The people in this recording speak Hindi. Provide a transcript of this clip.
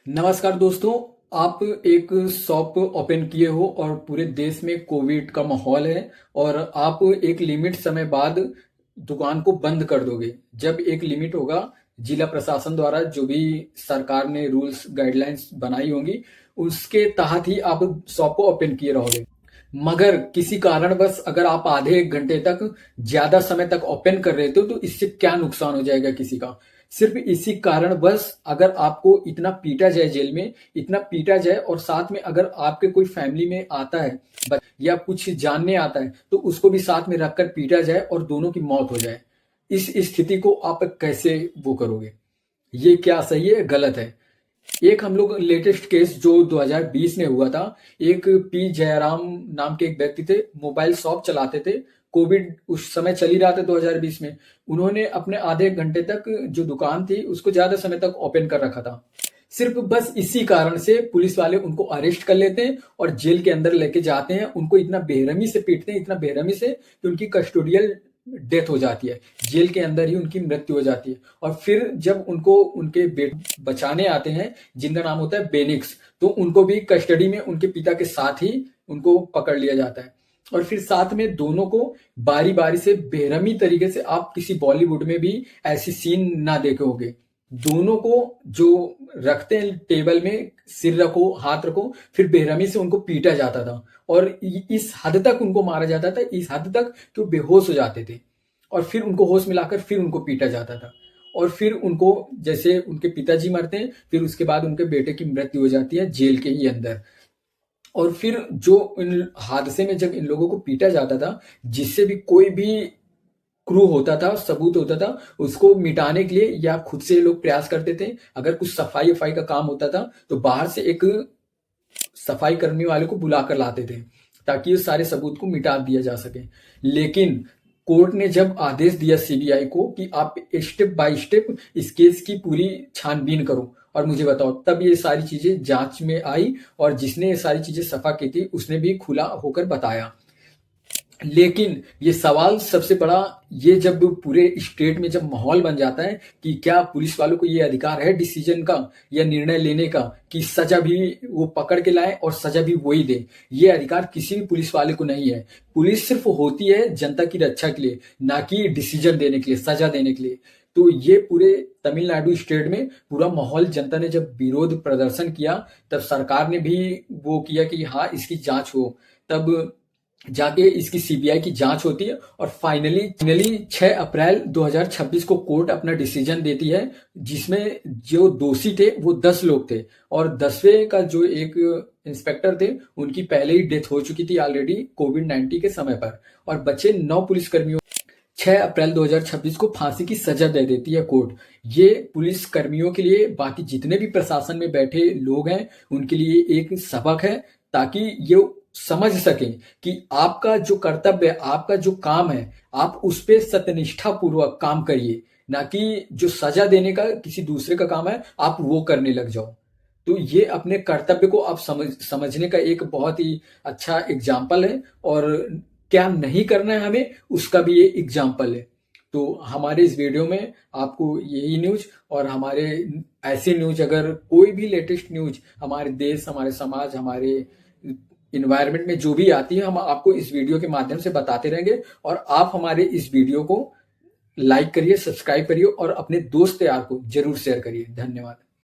नमस्कार दोस्तों। आप एक शॉप ओपन किए हो और पूरे देश में कोविड का माहौल है और आप एक लिमिट समय बाद दुकान को बंद कर दोगे। जब एक लिमिट होगा, जिला प्रशासन द्वारा जो भी सरकार ने रूल्स गाइडलाइंस बनाई होंगी उसके तहत ही आप शॉप को ओपन किए रहोगे। मगर किसी कारणवश अगर आप आधे एक घंटे तक ज्यादा समय तक ओपन कर रहे थे तो इससे क्या नुकसान हो जाएगा किसी का। सिर्फ इसी कारणवश अगर आपको इतना पीटा जाए, जेल में इतना पीटा जाए और साथ में अगर आपके कोई फैमिली में आता है या कुछ जानने आता है तो उसको भी साथ में रखकर पीटा जाए और दोनों की मौत हो जाए, इस स्थिति को आप कैसे वो करोगे? ये क्या सही है, गलत है? एक हम लोग लेटेस्ट केस जो 2020 में हुआ था, एक पी जयराम नाम के एक व्यक्ति थे, मोबाइल शॉप चलाते थे। कोविड उस समय चल ही रहा था 2020 में। उन्होंने अपने आधे घंटे तक जो दुकान थी उसको ज्यादा समय तक ओपन कर रखा था। सिर्फ बस इसी कारण से पुलिस वाले उनको अरेस्ट कर लेते हैं और जेल के अंदर लेके जाते हैं। उनको इतना बेरहमी से पीटते हैं, इतना बेरहमी से कि उनकी कस्टोडियल डेथ हो जाती है, जेल के अंदर ही उनकी मृत्यु हो जाती है। और फिर जब उनको उनके बेटे बचाने आते हैं जिनका नाम होता है बेनिक्स, तो उनको भी कस्टडी में उनके पिता के साथ ही उनको पकड़ लिया जाता है। और फिर साथ में दोनों को बारी बारी से बेरहमी तरीके से, आप किसी बॉलीवुड में भी ऐसी सीन ना देखे होंगे, दोनों को जो रखते हैं टेबल में, सिर रखो हाथ रखो, फिर बेरहमी से उनको पीटा जाता था और इस हद तक उनको मारा जाता था, इस हद तक कि वो बेहोश हो जाते थे और फिर उनको होश मिलाकर फिर उनको पीटा जाता था। और फिर उनको, जैसे उनके पिताजी मरते हैं फिर उसके बाद उनके बेटे की मृत्यु हो जाती है जेल के ही अंदर। और फिर जो इन हादसे में जब इन लोगों को पीटा जाता था, जिससे भी कोई भी क्रू होता था, सबूत होता था, उसको मिटाने के लिए या खुद से लोग प्रयास करते थे। अगर कुछ सफाई वफाई का काम होता था तो बाहर से एक सफाई कर्मी वाले को बुलाकर लाते थे ताकि उस सारे सबूत को मिटा दिया जा सके। लेकिन कोर्ट ने जब आदेश दिया सीबीआई को कि आप स्टेप बाय स्टेप इस केस की पूरी छानबीन करो और मुझे बताओ, तब ये सारी चीजें जांच में आई और जिसने ये सारी चीजें सफा की थी उसने भी खुला होकर बताया। लेकिन ये सवाल सबसे बड़ा, ये जब पूरे स्टेट में जब माहौल बन जाता है कि क्या पुलिस वालों को ये अधिकार है डिसीजन का या निर्णय लेने का कि सजा भी वो पकड़ के लाए और सजा भी वही दे, ये अधिकार किसी भी पुलिस वाले को नहीं है। पुलिस सिर्फ होती है जनता की रक्षा के लिए, ना कि डिसीजन देने के लिए, सजा देने के लिए। तो ये पूरे तमिलनाडु स्टेट में पूरा माहौल, जनता ने जब विरोध प्रदर्शन किया तब सरकार ने भी वो किया कि हाँ इसकी जांच हो, तब जाके इसकी सीबीआई की जांच होती है और फाइनली 6 अप्रैल 2026 को कोर्ट अपना डिसीजन देती है, जिसमें जो दोषी थे वो 10 लोग थे और 10वें का जो एक इंस्पेक्टर थे उनकी पहले ही डेथ हो चुकी थी ऑलरेडी कोविड-19 के समय पर, और बचे 9 पुलिसकर्मियों। 6 अप्रैल 2026 को फांसी की सजा दे देती है कोर्ट। ये पुलिस कर्मियों के लिए, बाकी जितने भी प्रशासन में बैठे लोग हैं उनके लिए एक सबक है, ताकि ये समझ सकें कि आपका जो कर्तव्य है, आपका जो काम है, आप उस पर सत्यनिष्ठा पूर्वक काम करिए, ना कि जो सजा देने का किसी दूसरे का काम है आप वो करने लग जाओ। तो ये अपने कर्तव्य को आप समझने का एक बहुत ही अच्छा एग्जाम्पल है और क्या नहीं करना है हमें उसका भी ये एग्जाम्पल है। तो हमारे इस वीडियो में आपको यही न्यूज और हमारे ऐसे न्यूज, अगर कोई भी लेटेस्ट न्यूज हमारे देश, हमारे समाज, हमारे इन्वायरमेंट में जो भी आती है, हम आपको इस वीडियो के माध्यम से बताते रहेंगे। और आप हमारे इस वीडियो को लाइक करिए, सब्सक्राइब करिए और अपने दोस्त यार को जरूर शेयर करिए। धन्यवाद।